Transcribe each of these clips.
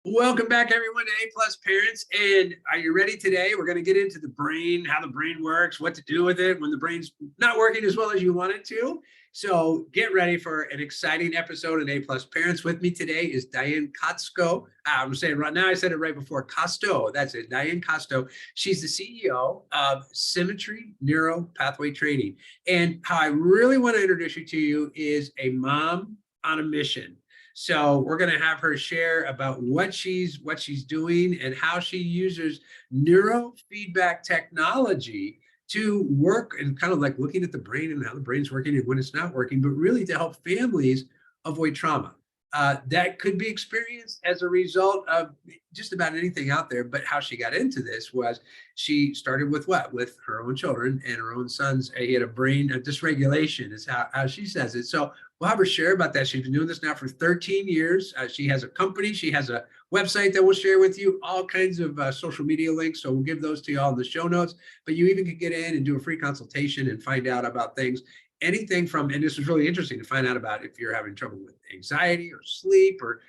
Welcome back, everyone, to A Plus Parents. And are you ready today? We're going to get into the brain, how the brain works, what to do with it when the brain's not working as well as you want it to. So get ready for an exciting episode of A Plus Parents. With me today is Dianne Kosto. I'm saying right now, I said it right before, Kosto. That's it, Dianne Kosto. She's the CEO of SYMMETRY Neuro-Pathway Training. And how I really want to introduce you is a mom on a mission. So we're going to have her share about what she's doing and how she uses neurofeedback technology to work and kind of like looking at the brain and how the brain's working and when it's not working, but really to help families avoid trauma that could be experienced as a result of just about anything out there. But how she got into this was she started with what? With her own children and her own sons. He had a brain dysregulation is how she says it. So we'll have her share about that. She's been doing this now for 13 years. She has a company. She has a website that we'll share with you, all kinds of social media links. So we'll give those to you all in the show notes. But you even can get in and do a free consultation and find out about things. Anything from, and this is really interesting to find out about if you're having trouble with anxiety or sleep, or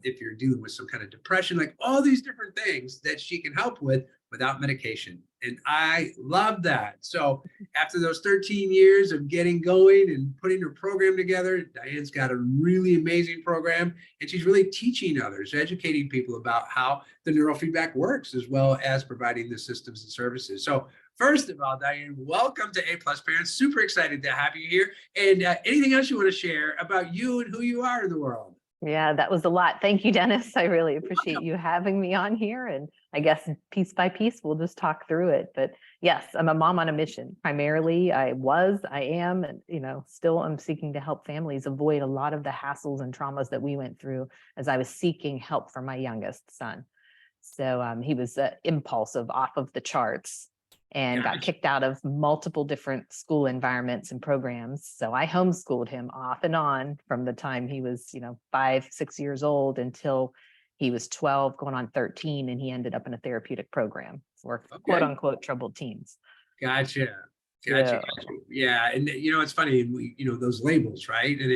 if you're dealing with some kind of depression, like all these different things that she can help with without medication. And I love that. So after those 13 years of getting going and putting her program together, Diane's got a really amazing program, and she's really teaching others, educating people about how the neurofeedback works, as well as providing the systems and services. So first of all, Dianne, welcome to A Plus Parents. Super excited to have you here. And anything else you want to share about you and who you are in the world? Yeah, that was a lot. Thank you, Dennis. I really appreciate you having me on here. And I guess piece by piece, we'll just talk through it. But yes, I'm a mom on a mission. Primarily, I am, and still I'm seeking to help families avoid a lot of the hassles and traumas that we went through as I was seeking help for my youngest son. So he was impulsive, off of the charts, and got kicked out of multiple different school environments and programs. So I homeschooled him off and on from the time he was, 5, 6 years old until he was 12, going on 13, and he ended up in a therapeutic program for quote unquote troubled teens. Gotcha. Gotcha. Yeah. And it's funny, those labels, right? And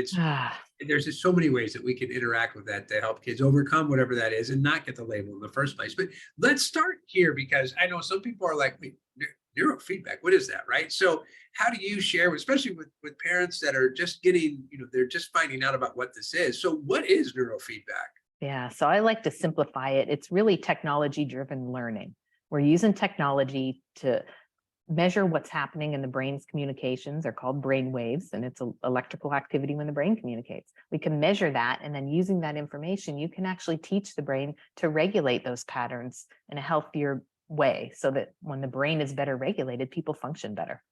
there's just so many ways that we can interact with that to help kids overcome whatever that is and not get the label in the first place. But let's start here, because I know some people are like, wait, neurofeedback, what is that, right? So how do you share, especially with parents that are just getting, they're just finding out about what this is. So what is neurofeedback? Yeah, so I like to simplify it. It's really technology-driven learning. We're using technology to measure what's happening in the brain's communications. They're called brain waves, and it's electrical activity when the brain communicates. We can measure that, and then using that information, you can actually teach the brain to regulate those patterns in a healthier way, so that when the brain is better regulated, people function better.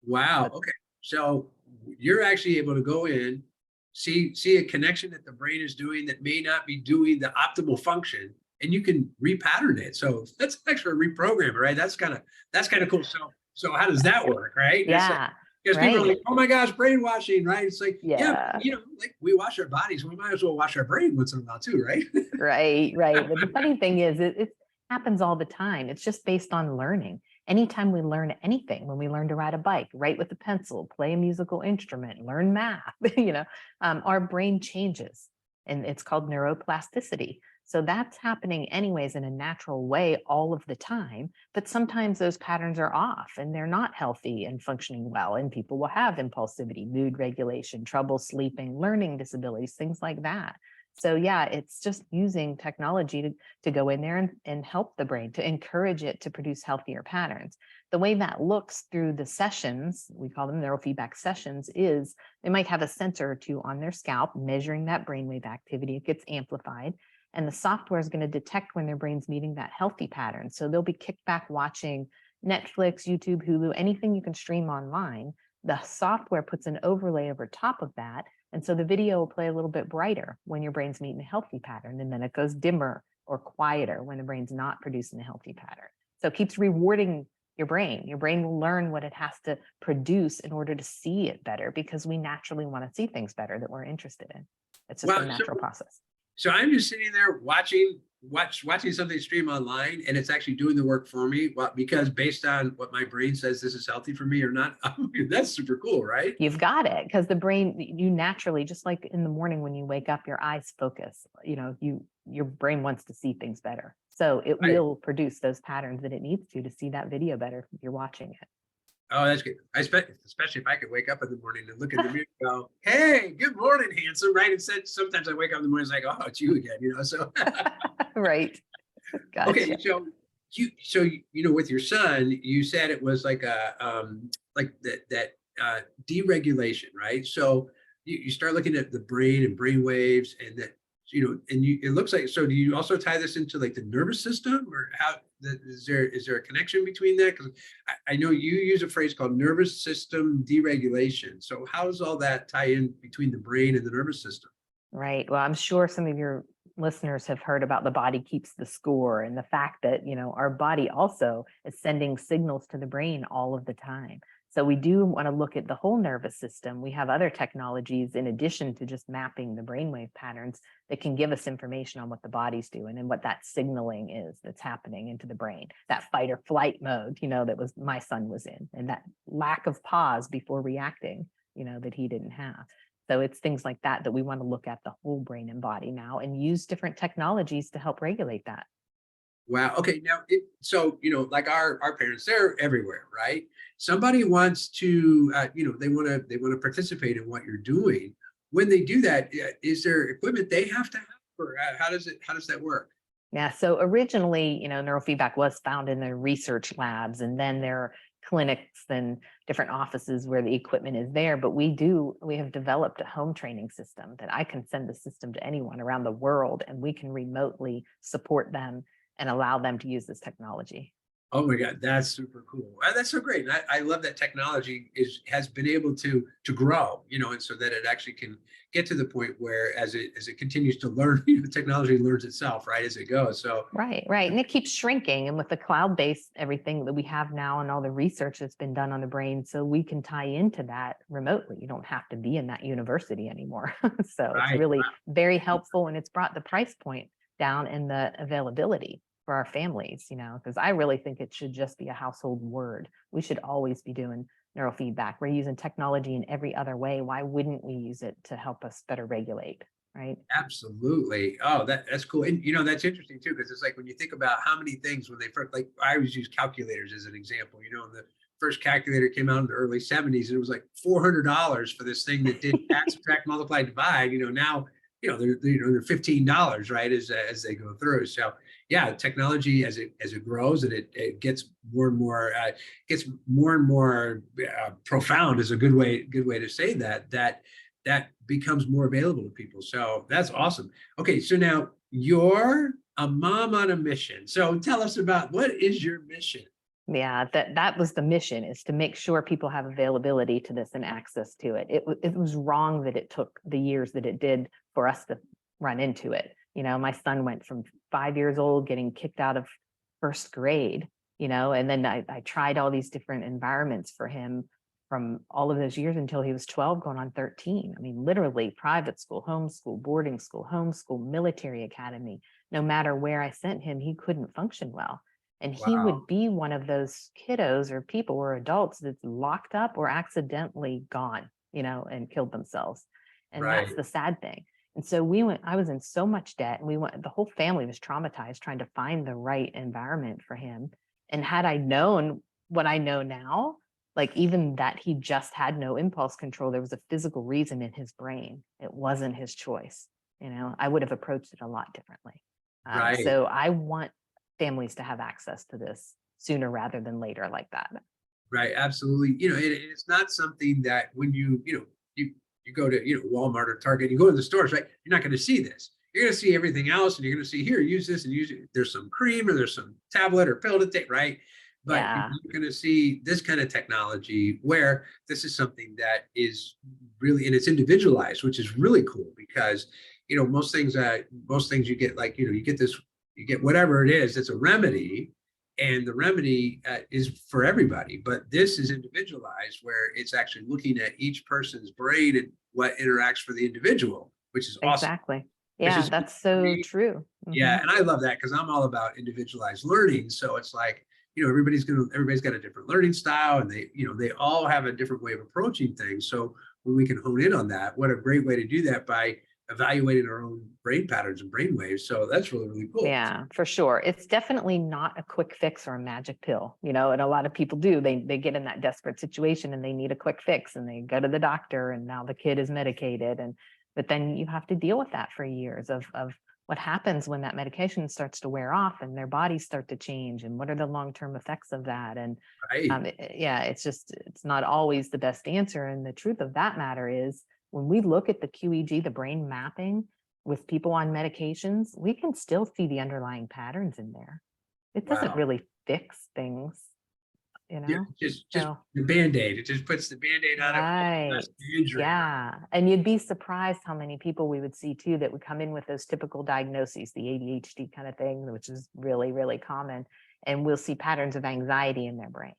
Wow. Okay. So you're actually able to go in, see a connection that the brain is doing that may not be doing the optimal function, and you can repattern it. So that's actually a reprogrammer, right? That's kind of cool. So how does that work, right? Yeah. Because people are like, oh my gosh, brainwashing, right? It's like, yeah, like we wash our bodies, we might as well wash our brain once in a while too, right? Right. But the funny thing is, it happens all the time. It's just based on learning. Anytime we learn anything, when we learn to ride a bike, write with a pencil, play a musical instrument, learn math, our brain changes, and it's called neuroplasticity. So that's happening anyways in a natural way all of the time. But sometimes those patterns are off and they're not healthy and functioning well. And people will have impulsivity, mood regulation, trouble sleeping, learning disabilities, things like that. So yeah, it's just using technology to go in there and help the brain, to encourage it to produce healthier patterns. The way that looks through the sessions, we call them neurofeedback sessions, is they might have a sensor or two on their scalp measuring that brainwave activity. It gets amplified, and the software is going to detect when their brain's meeting that healthy pattern. So they'll be kicked back watching Netflix, YouTube, Hulu, anything you can stream online. The software puts an overlay over top of that, and so the video will play a little bit brighter when your brain's meeting a healthy pattern, and then it goes dimmer or quieter when the brain's not producing a healthy pattern. So it keeps rewarding your brain. Your brain will learn what it has to produce in order to see it better, because we naturally want to see things better that we're interested in. It's just a natural process. So I'm just sitting there watching watching something stream online and it's actually doing the work for me, well, because based on what my brain says this is healthy for me or not, I mean, that's super cool, right? You've got it, because the brain, you naturally, just like in the morning when you wake up, your eyes focus, your brain wants to see things better. So it Right. will produce those patterns that it needs to see that video better if you're watching it. Oh, that's good. Especially if I could wake up in the morning and look in the mirror and go, hey, good morning, handsome, right? Instead, sometimes I wake up in the morning, it's like, oh, it's you again, so. Right. Gotcha. Okay, so with your son, you said it was like like that deregulation, right? So you start looking at the brain and brain waves, and that it looks like. So do you also tie this into like the nervous system, or how? Is there a connection between that? Because I know you use a phrase called nervous system deregulation. So how does all that tie in between the brain and the nervous system? Right. Well, I'm sure some of your listeners have heard about the body keeps the score, and the fact that, our body also is sending signals to the brain all of the time. So we do want to look at the whole nervous system. We have other technologies in addition to just mapping the brainwave patterns that can give us information on what the body's doing and what that signaling is that's happening into the brain. That fight or flight mode, that was my son was in, and that lack of pause before reacting, that he didn't have. So it's things like that that we want to look at the whole brain and body now and use different technologies to help regulate that. Wow. Okay. Now, like our parents, they're everywhere, right? Somebody wants to, they want to participate in what you're doing. When they do that, is there equipment they have to have, or how does that work? Yeah. So originally, neurofeedback was found in the research labs, and then there are clinics and different offices where the equipment is there. But we have developed a home training system that I can send the system to anyone around the world, and we can remotely support them and allow them to use this technology. Oh my God, that's super cool. That's so great. And I love that technology has been able to grow, and so that it actually can get to the point where as it continues to learn, the technology learns itself, right, as it goes. So Right. And it keeps shrinking. And with the cloud-based everything that we have now and all the research that's been done on the brain, so we can tie into that remotely. You don't have to be in that university anymore. So it's really very helpful, and it's brought the price point down and the availability for our families, because I really think it should just be a household word. We should always be doing neurofeedback. We're using technology in every other way. Why wouldn't we use it to help us better regulate? Right. Absolutely. Oh, that's cool. And that's interesting too, because it's like when you think about how many things when they first, like I always use calculators as an example, and the first calculator came out in the early 70s, and it was like $400 for this thing that did add, subtract, multiply, divide. Now, they're $15, right, as they go through. So yeah, technology as it grows and it gets more and more profound is a good way to say that becomes more available to people. So that's awesome. Okay, so now you're a mom on a mission. So tell us about, what is your mission? Yeah, that was the mission, is to make sure people have availability to this and access to it. It was wrong that it took the years that it did for us to run into it. My son went from 5 years old getting kicked out of first grade, and then I tried all these different environments for him from all of those years until he was 12, going on 13. I mean, literally private school, homeschool, boarding school, homeschool, military academy. No matter where I sent him, he couldn't function well. And he Wow. would be one of those kiddos or people or adults that's locked up or accidentally gone, and killed themselves. And Right. that's the sad thing. And so I was in so much debt, and the whole family was traumatized trying to find the right environment for him. And had I known what I know now, like even that he just had no impulse control, there was a physical reason in his brain. It wasn't his choice. I would have approached it a lot differently. Right. So I want families to have access to this sooner rather than later like that. Right. Absolutely. It's not something that when you go to, Walmart or Target, you go to the stores, right? You're not going to see this. You're going to see everything else, and you're going to see, here, use this and use it. There's some cream or there's some tablet or pill to take, right? But Yeah. you're going to see this kind of technology where this is something that is really, and it's individualized, which is really cool because, most things you get, like, you get whatever it is, it's a remedy, and the remedy is for everybody. But this is individualized, where it's actually looking at each person's brain and what interacts for the individual, which is awesome. Exactly. It's Yeah, just that's for so me. true. Yeah, and I love that because I'm all about individualized learning. So it's like, everybody's got a different learning style, and they all have a different way of approaching things. So when we can hone in on that, what a great way to do that by evaluating our own brain patterns and brain waves. So that's really, really cool. Yeah, for sure. It's definitely not a quick fix or a magic pill, and a lot of people do. They get in that desperate situation and they need a quick fix and they go to the doctor and now the kid is medicated, but then you have to deal with that for years of what happens when that medication starts to wear off and their bodies start to change, and what are the long-term effects of that. And Right. yeah, it's not always the best answer. And the truth of that matter is, when we look at the QEG, the brain mapping with people on medications, we can still see the underlying patterns in there. It doesn't Wow. really fix things, Yeah, just So, the Band-Aid. It just puts the Band-Aid on it, right. the injury, right? Yeah. And you'd be surprised how many people we would see too that would come in with those typical diagnoses, the ADHD kind of thing, which is really, really common. And we'll see patterns of anxiety in their brain.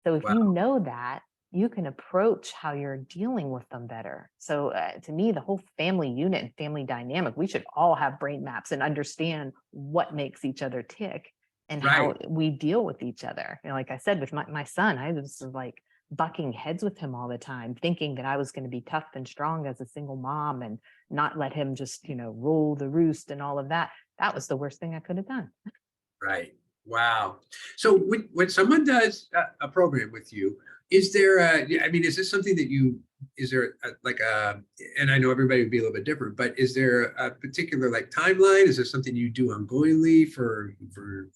So if Wow. you know that, you can approach how you're dealing with them better. So to me, the whole family unit and family dynamic, we should all have brain maps and understand what makes each other tick and Right. how we deal with each other. Like I said, with my son, I was like bucking heads with him all the time, thinking that I was going to be tough and strong as a single mom and not let him just, rule the roost and all of that. That was the worst thing I could have done. Right. Wow. So when someone does a program with you, is there I mean, is this something that is there like and I know everybody would be a little bit different, but is there a particular like timeline? Is there something you do ongoingly for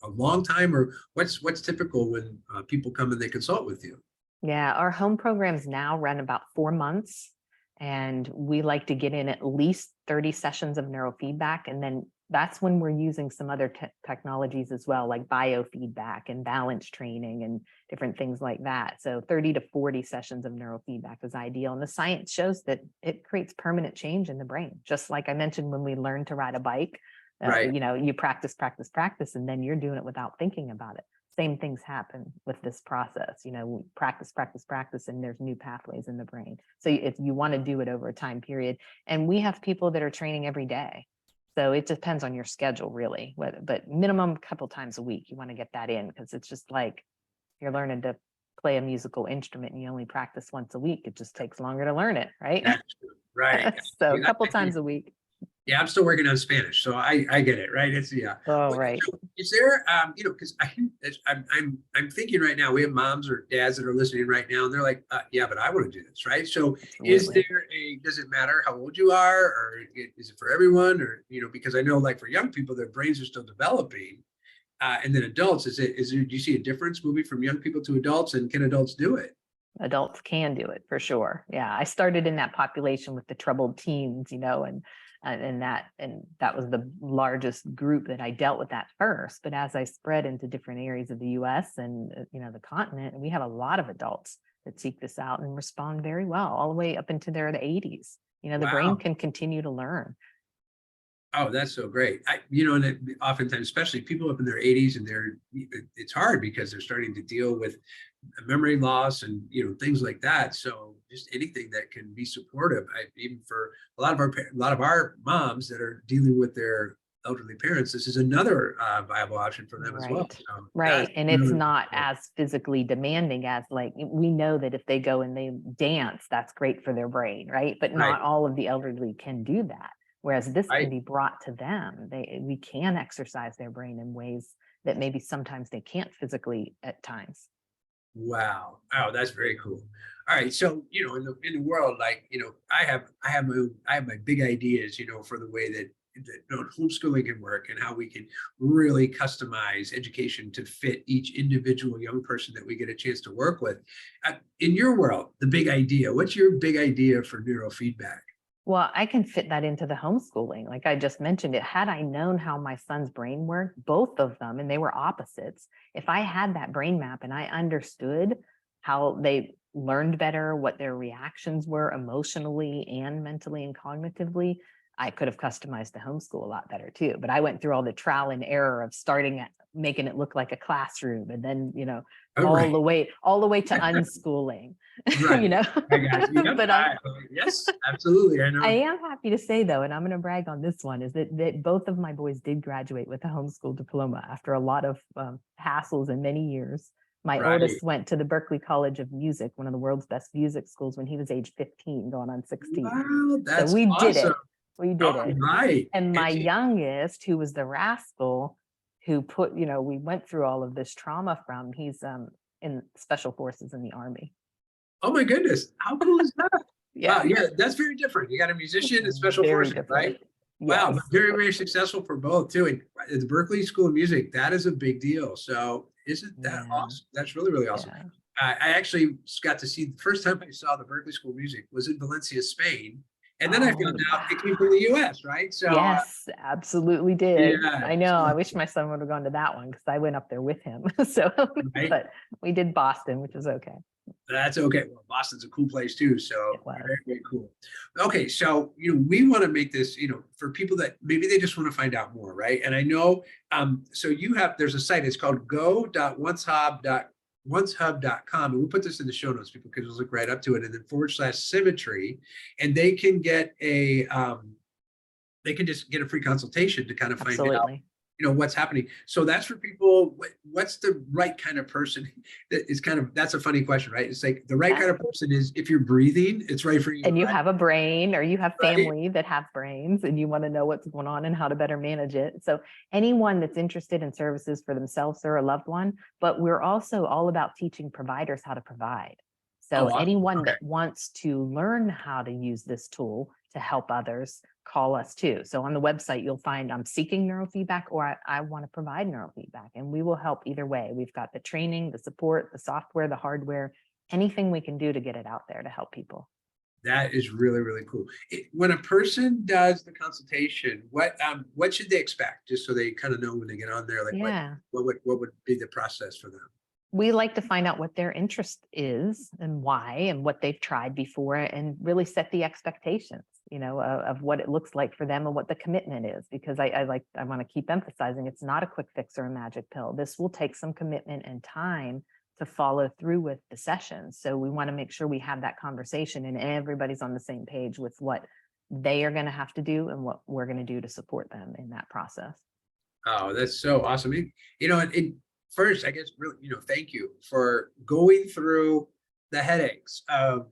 a long time, or what's typical when people come and they consult with you? Yeah, our home programs now run about 4 months, and we like to get in at least 30 sessions of neurofeedback. And then that's when we're using some other technologies as well, like biofeedback and balance training and different things like that. So 30 to 40 sessions of neurofeedback is ideal. And the science shows that it creates permanent change in the brain. Just like I mentioned, when we learn to ride a bike, Right. you practice, practice, practice, and then you're doing it without thinking about it. Same things happen with this process. We practice, practice, practice, and there's new pathways in the brain. So if you want to do it over a time period, and we have people that are training every day. So it depends on your schedule, really. But minimum a couple times a week, you want to get that in, because it's just like you're learning to play a musical instrument and you only practice once a week. It just takes longer to learn it, right? That's true. Right. So a Yeah, couple times a week. yeah, I'm still working on Spanish, so I get it, right? It's yeah. Oh, right. So is there because I'm thinking right now, we have moms or dads that are listening right now, and they're like, yeah, but I want to do this, right? So is Absolutely. there does it matter how old you are, or is it for everyone, or because I know like for young people, their brains are still developing, and then adults, do you see a difference moving from young people to adults, and can adults do it? Adults can do it for sure. Yeah, I started in that population with the troubled teens, and that was the largest group that I dealt with at first. But as I spread into different areas of the U.S. and the continent, we have a lot of adults that seek this out and respond very well, all the way up into the 80s. The brain Wow. can continue to learn. Oh, that's so great. And oftentimes, especially people up in their 80s, and it's hard because they're starting to deal with memory loss and things like that. So just anything that can be supportive, even for a lot of our moms that are dealing with their elderly parents, this is another viable option for them as well. Right. So that's Right. And it's really not cool. as physically demanding as, like, we know that if they go and they dance, that's great for their brain, right? But Right, not all of the elderly can do that. Whereas this can right. be brought to them. We can exercise their brain in ways that maybe sometimes they can't physically at times. Wow. Oh, that's very cool. All right. So, in the world, like, I have my big ideas, for the way that homeschooling can work, and how we can really customize education to fit each individual young person that we get a chance to work with. In your world, the big idea, what's your big idea for neurofeedback? Well, I can fit that into the homeschooling. Like I just mentioned it, had I known how my son's brain worked, both of them, and they were opposites. If I had that brain map and I understood how they learned better, what their reactions were emotionally and mentally and cognitively, I could have customized the homeschool a lot better too, but I went through all the trial and error of starting at making it look like a classroom, and then, Oh, all right. the way to unschooling, Right. you know. I got you. Yep. But Yes, absolutely. I I know. am happy to say, though, and I'm going to brag on this one, is that both of my boys did graduate with a homeschool diploma after a lot of hassles and many years. My Right. oldest went to the Berklee College of Music, one of the world's best music schools, when he was age 15, going on 16. Wow, So that's we did awesome. it. We did All it. right. And my And youngest, who was the rascal, who we went through all of this trauma from, he's in special forces in the Army. oh my goodness, how cool is that? Wow, Yeah. yeah, that's very different. You got a musician and special Very forces, different. right? Wow, but Yes. very, very successful for both too. And at the Berklee School of Music, that is a big deal. So isn't that Yeah. awesome? That's really, really awesome. Yeah. I actually got to see, the first time I saw the Berklee School of Music was in Valencia, Spain. And then I found out it came from the US, right? So Yes, absolutely did. yeah, I know. I so, wish my son would have gone to that one because I went up there with him. So, right? but we did Boston, which is okay. That's okay. Well, Boston's a cool place too. So It was. very, very cool. Okay. So, we want to make this, for people that maybe they just want to find out more, right? And I know, so there's a site, it's called go.oncehub.com. And we'll put this in the show notes. People can just look right up to it, and then /symmetry. And they can get they can just get a free consultation to kind of find out, Absolutely. what's happening. So that's for people. What's the right kind of person? That's a funny question, right? It's like the right kind of person is, if you're breathing, it's right for you. And you right? have a brain, or you have Right. family that have brains, and you want to know what's going on and how to better manage it. So anyone that's interested in services for themselves or a loved one, but we're also all about teaching providers how to provide. So awesome. anyone Okay. that wants to learn how to use this tool to help others, call us too. So on the website, you'll find I'm seeking neurofeedback, or I want to provide neurofeedback, and we will help either way. We've got the training, the support, the software, the hardware, anything we can do to get it out there to help people. That is really, really cool. When a person does the consultation, what should they expect? Just so they kind of know when they get on there, like what would be the process for them? We like to find out what their interest is and why, and what they've tried before, and really set the expectations, of what it looks like for them and what the commitment is. Because I want to keep emphasizing, it's not a quick fix or a magic pill. This will take some commitment and time to follow through with the sessions. So we want to make sure we have that conversation and everybody's on the same page with what they are going to have to do and what we're going to do to support them in that process. Oh, that's so awesome. And first, I guess, really, thank you for going through the headaches of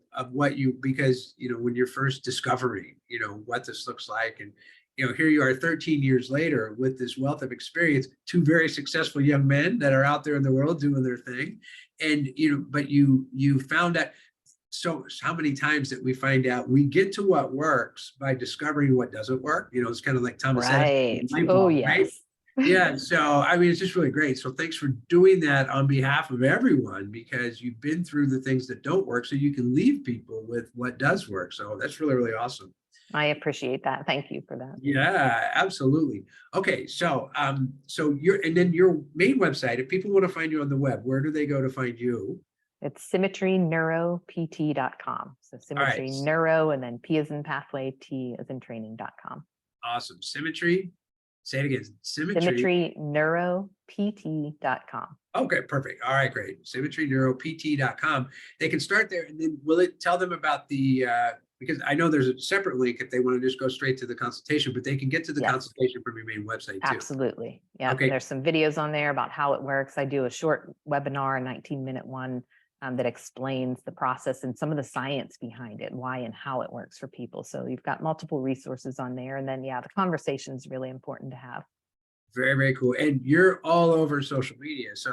because, when you're first discovering, what this looks like. And, here you are 13 years later with this wealth of experience, two very successful young men that are out there in the world doing their thing. And, but you found out, so how many times that we find out we get to what works by discovering what doesn't work. It's kind of like Thomas Edison. Right. Oh, yes. Right? Yeah. So, I mean, it's just really great. So thanks for doing that on behalf of everyone, because you've been through the things that don't work, so you can leave people with what does work. So that's really, really awesome. I appreciate that. Thank you for that. Yeah, absolutely. Okay. So, and then your main website, if people want to find you on the web, where do they go to find you? It's SYMMETRYNeuroPT.com. So Symmetry right. Neuro, and then P as in pathway, T as in training.com. Awesome. Symmetry. Say it again. SymmetryNeuroPT.com. Okay, perfect. All right, great. SymmetryNeuroPT.com. They can start there, and then will it tell them about the, because I know there's a separate link if they want to just go straight to the consultation, but they can get to the consultation from your main website too. Absolutely. Yeah. Okay. There's some videos on there about how it works. I do a short webinar, a 19-minute one, that explains the process and some of the science behind it, why and how it works for people. So you've got multiple resources on there. And then, the conversation is really important to have. Very, very cool. And you're all over social media. So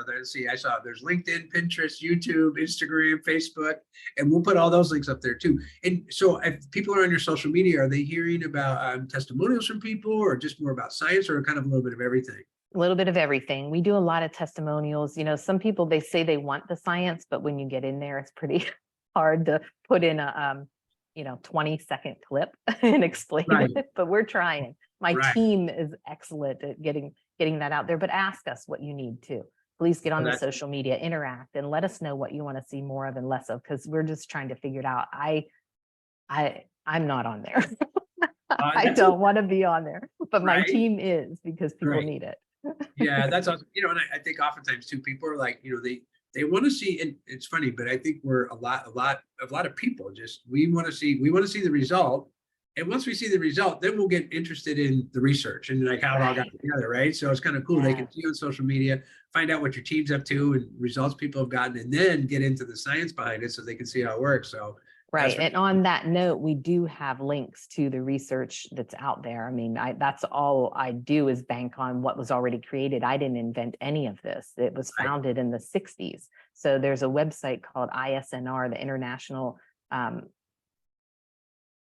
I saw there's LinkedIn, Pinterest, YouTube, Instagram, Facebook, and we'll put all those links up there too. And so if people are on your social media, are they hearing about testimonials from people, or just more about science, or kind of a little bit of everything? A little bit of everything. We do a lot of testimonials. Some people, they say they want the science, but when you get in there, it's pretty hard to put in a 20-second clip and explain it, but we're trying. My team is excellent at getting that out there, but ask us what you need to. Please get on the social media, interact, and let us know what you want to see more of and less of, because we're just trying to figure it out. I'm not on there. I don't want to be on there, but my Right? team is because people Right. need it. Yeah, that's awesome. And I think oftentimes too, people are like, they want to see, and it's funny, but I think we're a lot of people just, we want to see the result. And once we see the result, then we'll get interested in the research and like how it all got Right. together, right? So it's kind of cool. They can Yes. see on social media, find out what your team's up to and results people have gotten, and then get into the science behind it so they can see how it works. So Right. that's And on that note, we do have links to the research that's out there. I mean, that's all I do is bank on what was already created. I didn't invent any of this. It was right. founded in the 60s. So there's a website called ISNR, the International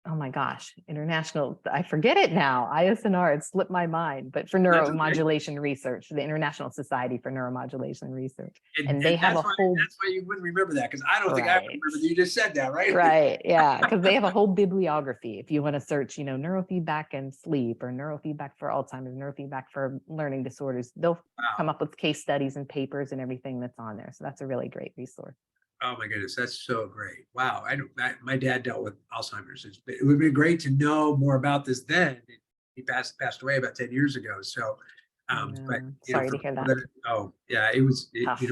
oh my gosh, international, I forget it now. ISNR, it slipped my mind, but for That's okay. neuromodulation research, the International Society for Neuromodulation Research. And And they have a that's whole, why you wouldn't remember that, because I don't think I would right, remember that. You just said that, right? right, yeah, because they have a whole bibliography. If you want to search, neurofeedback and sleep, or neurofeedback for Alzheimer's, neurofeedback for learning disorders, they'll come Wow. up with case studies and papers and everything that's on there. So that's a really great resource. Oh my goodness, that's so great. Wow. My dad dealt with Alzheimer's. It would be great to know more about this then. He passed away about 10 years ago. So, but Sorry for to hear people that. that, oh yeah, Tough.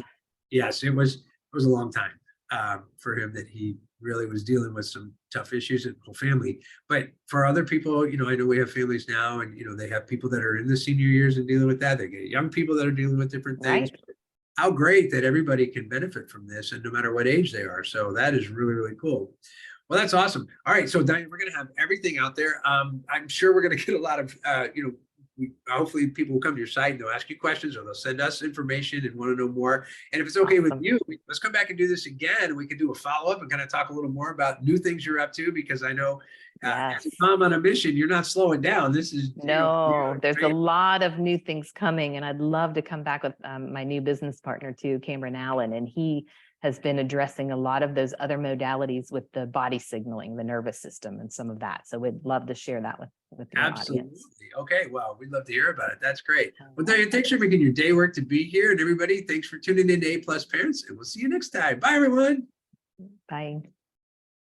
yes, it was a long time for him, that he really was dealing with some tough issues in the whole family. But for other people, I know we have families now, and they have people that are in the senior years and dealing with that. They get young people that are dealing with different things. Right. How great that everybody can benefit from this, and no matter what age they are. So that is really, really cool. Well, that's awesome. All right. So Diane, we're going to have everything out there. I'm sure we're going to get a lot of, hopefully people will come to your site and they'll ask you questions, or they'll send us information and want to know more. And if it's okay with Awesome. you, let's come back and do this again. And we can do a follow-up and kind of talk a little more about new things you're up to, because I know as Yes. a mom on a mission, you're not slowing down. This is, No, there's a lot of new things coming, and I'd love to come back with my new business partner too, Cameron Allen, and he has been addressing a lot of those other modalities with the body signaling, the nervous system, and some of that. So we'd love to share that with your Absolutely. audience. Okay. Well, we'd love to hear about it. That's great. Well, Diane, thanks for making your day work to be here. And everybody, thanks for tuning in to A+ Parents, and we'll see you next time. Bye, everyone. Bye.